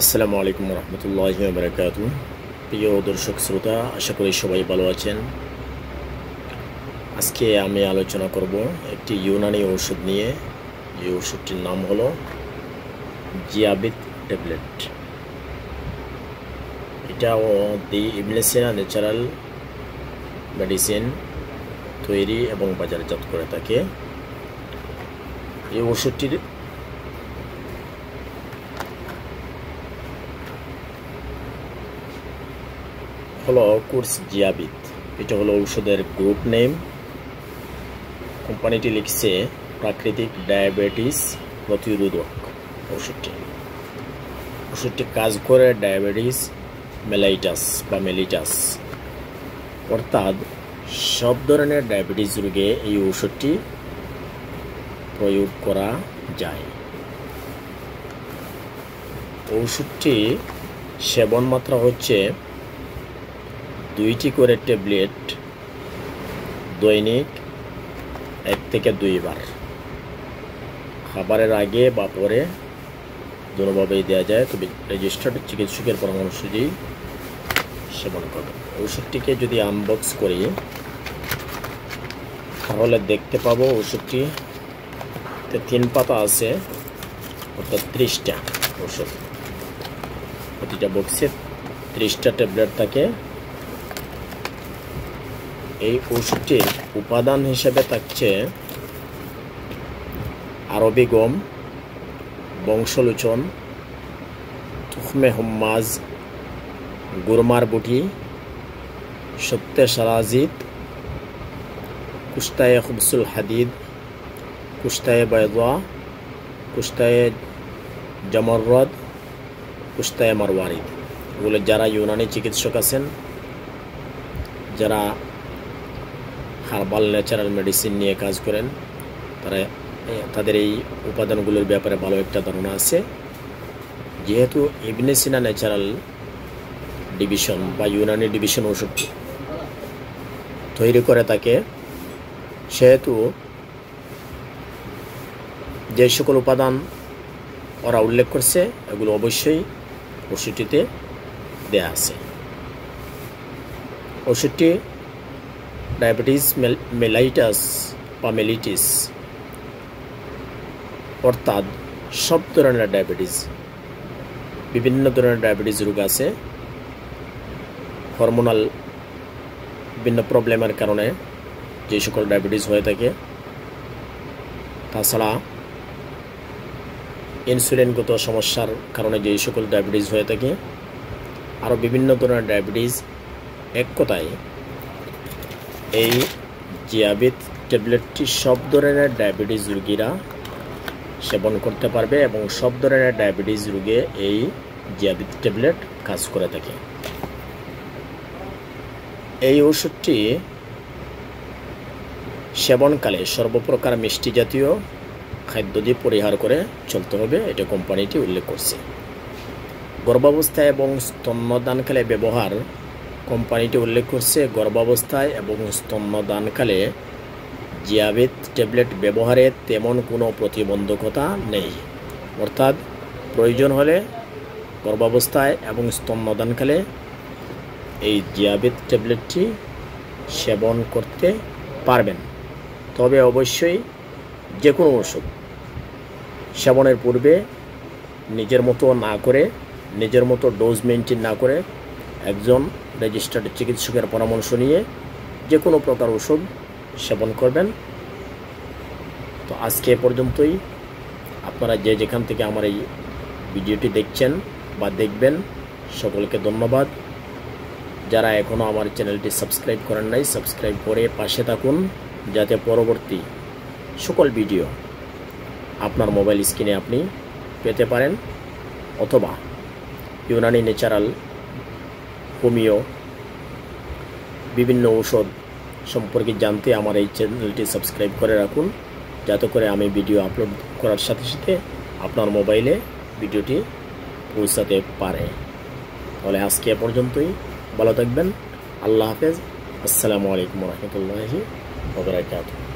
আসসালামু আলাইকুম রহমতুল্লাহি ওয়া বারাকাতুহু। প্রিয় দর্শক শ্রোতা, আশা করি সবাই ভালো আছেন। আজকে আমি আলোচনা করব একটি ইউনানি ঔষধ নিয়ে। এই ওষুধটির নাম হলো জিয়াবিত ট্যাবলেট। এটা দি ইবনে সিনা ন্যাচারাল মেডিসিন তৈরি এবং বাজারজাত করে থাকে। এই ওষুধটির হলো কোর্স জিয়াবিত। এটা হলো ঔষধের গ্রুপ নেম। কোম্পানিটি লিখছে প্রাকৃতিক ডায়াবেটিস প্রতিরোধক। ওষুধটি কাজ করে ডায়াবেটিস মেলিটাস অর্থাৎ সব ধরনের ডায়াবেটিস রোগে এই ওষুধটি প্রয়োগ করা যায়। ওষুধটি সেবন মাত্রা হচ্ছে 2টি করে ট্যাবলেট দৈনিক 1 থেকে 2 বার, খাবারের আগে বা পরে দুভাবেই দেওয়া যায়, তবে রেজিস্টার্ড চিকিৎসকের পরামর্শ দিয়ে সেবন করবেন। ওষুধটিকে যদি আনবক্স করি তাহলে দেখতে পাবো ওষুধটিতে 3 পাতা আছে, অর্থাৎ 30টা ওষুধ। প্রতিটা বক্সে 30টা ট্যাবলেট থাকে। এই ওষুধটির উপাদান হিসেবে থাকছে আরবি গম, বংশলোচন, তুখমে হুম্মাজ, গুরমার বুটি, সত্যে সারাজিত, কুস্তায়ে খুবসুল হাদিদ, কুস্তায়ে বাইদা, কুস্তায়ে জামরদ, কুস্তায়ে মারওয়ারিদ। এগুলো যারা ইউনানি চিকিৎসক আছেন, যারা হার্বাল ন্যাচারাল মেডিসিন নিয়ে কাজ করেন, তাদের এই উপাদানগুলোর ব্যাপারে ভালো একটা ধারণা আছে। যেহেতু ইবনে সিনা ন্যাচারাল ডিভিশন বা ইউনানি ডিভিশন ওষুধ তৈরি করে থাকে, সেহেতু যে সকল উপাদান ওরা উল্লেখ করছে এগুলো অবশ্যই ওষুধটিতে দেয়া আছে। ওষুধটি ডায়াবেটিস মেলিটাস অর্থাৎ সব ধরনের ডায়াবেটিস, বিভিন্ন ধরনের ডায়াবেটিস রোগ আছে। হরমোনাল বিভিন্ন প্রবলেমের কারণে যে সকল ডায়াবেটিস হয়ে থাকে, তাছাড়া ইনসুলিনগত সমস্যার কারণে যে সকল ডায়াবেটিস হয়ে থাকে, আরও বিভিন্ন ধরনের ডায়াবেটিস। এক কথায় এই জিয়াবিত ট্যাবলেটটি সব ধরনের ডায়াবেটিস রোগীরা সেবন করতে পারবে এবং সব ধরনের ডায়াবেটিস রোগে এই জিয়াবিত ট্যাবলেট কাজ করে থাকে। এই ওষুধটি সেবনকালে সর্বপ্রকার মিষ্টি জাতীয় খাদ্য দিয়ে পরিহার করে চলতে হবে, এটা কোম্পানিটি উল্লেখ করছে। গর্ভাবস্থায় এবং স্তন্যদানকালে ব্যবহার, কোম্পানিটি উল্লেখ করছে গর্ভাবস্থায় এবং স্তন্যদানকালে জিয়াবিত ট্যাবলেট ব্যবহারে তেমন কোনো প্রতিবন্ধকতা নেই। অর্থাৎ প্রয়োজন হলে গর্ভাবস্থায় এবং স্তন্যদানকালে এই জিয়াবিত ট্যাবলেটটি সেবন করতে পারবেন। তবে অবশ্যই যে কোনো ওষুধ সেবনের পূর্বে নিজের মতো না করে, নিজের মতো ডোজ মেনটেন না করে একজন রেজিস্টার্ড চিকিৎসকের পরামর্শ নিয়ে যে কোনো প্রকার ওষুধ সেবন করবেন। তো আজকে এ পর্যন্তই। আপনারা যে যেখান থেকে আমার এই ভিডিওটি দেখছেন বা দেখবেন, সকলকে ধন্যবাদ। যারা এখনও আমার চ্যানেলটি সাবস্ক্রাইব করেন নাই, সাবস্ক্রাইব করে পাশে থাকুন, যাতে পরবর্তী সকল ভিডিও আপনার মোবাইল স্ক্রিনে আপনি পেতে পারেন। অথবা ইউনানি ন্যাচারাল, হোমিও বিভিন্ন ঔষধ সম্পর্কে জানতে আমার এই চ্যানেলটি সাবস্ক্রাইব করে রাখুন, যাতে করে আমি ভিডিও আপলোড করার সাথে সাথে আপনার মোবাইলে ভিডিওটি পৌঁছাতে পারে। তাহলে আজকে এ পর্যন্তই। ভালো থাকবেন। আল্লাহ হাফেজ। আসসালামু আলাইকুম রহমতুল্লাহি ওয়া বারাকাতুহু।